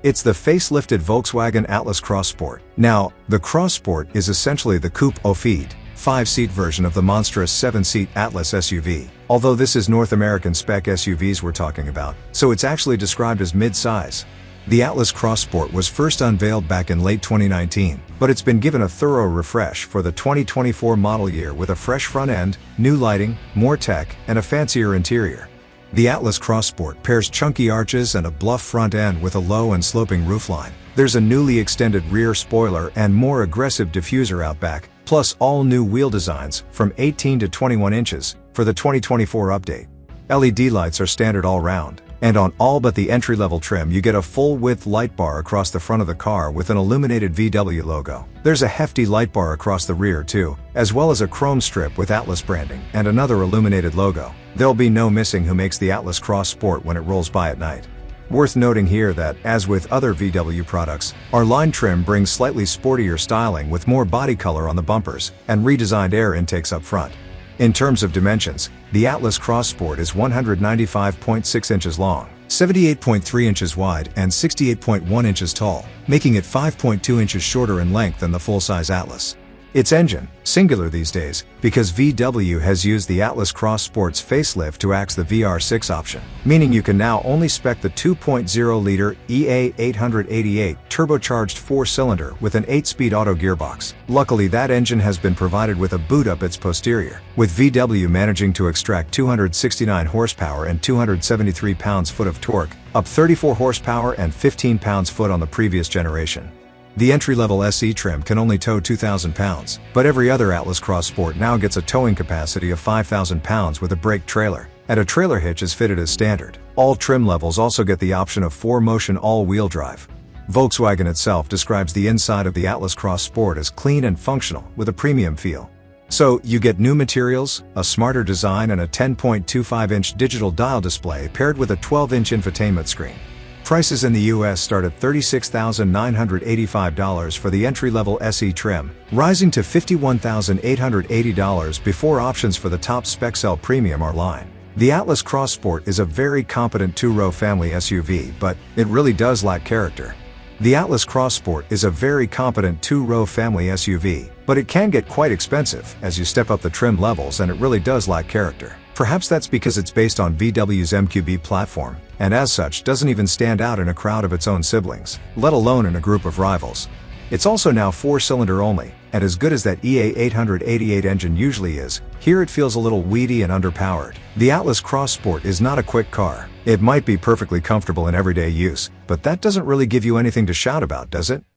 It's the facelifted Volkswagen Atlas Cross Sport. Now, the Cross Sport is essentially the coupe au feed, 5-seat version of the monstrous 7-seat Atlas SUV. Although this is North American spec SUVs we're talking about, so it's actually described as mid-size. The Atlas Cross Sport was first unveiled back in late 2019, but it's been given a thorough refresh for the 2024 model year with a fresh front end, new lighting, more tech, and a fancier interior. The Atlas Cross Sport pairs chunky arches and a bluff front end with a low and sloping roofline. There's a newly extended rear spoiler and more aggressive diffuser out back, plus all new wheel designs from 18 to 21 inches for the 2024 update. LED lights are standard all round, and on all but the entry-level trim you get a full-width light bar across the front of the car with an illuminated VW logo. There's a hefty light bar across the rear too, as well as a chrome strip with Atlas branding and another illuminated logo. There'll be no missing who makes the Atlas Cross Sport when it rolls by at night. Worth noting here that, as with other VW products, our line trim brings slightly sportier styling with more body color on the bumpers and redesigned air intakes up front. In terms of dimensions, the Atlas Cross Sport is 195.6 inches long, 78.3 inches wide, and 68.1 inches tall, making it 5.2 inches shorter in length than the full-size Atlas. Its engine, singular these days, because VW has used the Atlas Cross Sport's facelift to axe the VR6 option, meaning you can now only spec the 2.0-liter EA888 turbocharged 4-cylinder with an 8-speed auto gearbox. Luckily, that engine has been provided with a boot up its posterior, with VW managing to extract 269 horsepower and 273 pounds-foot of torque, up 34 horsepower and 15 pounds-foot on the previous generation. The entry-level SE trim can only tow 2,000 pounds, but every other Atlas Cross Sport now gets a towing capacity of 5,000 pounds with a brake trailer, and a trailer hitch is fitted as standard. All trim levels also get the option of 4-motion all-wheel drive. Volkswagen itself describes the inside of the Atlas Cross Sport as clean and functional, with a premium feel. So, you get new materials, a smarter design, and a 10.25-inch digital dial display paired with a 12-inch infotainment screen. Prices in the US start at $36,985 for the entry-level SE trim, rising to $51,880 before options for the top Spec-Cell Premium are line. The Atlas Cross Sport is a very competent two-row family SUV, but it really does lack character. The Atlas Cross Sport is a very competent two-row family SUV, but it can get quite expensive as you step up the trim levels, and it really does lack character. Perhaps that's because it's based on VW's MQB platform, and as such doesn't even stand out in a crowd of its own siblings, let alone in a group of rivals. It's also now 4-cylinder only, and as good as that EA888 engine usually is, here it feels a little weedy and underpowered. The Atlas Cross Sport is not a quick car. It might be perfectly comfortable in everyday use, but that doesn't really give you anything to shout about, does it?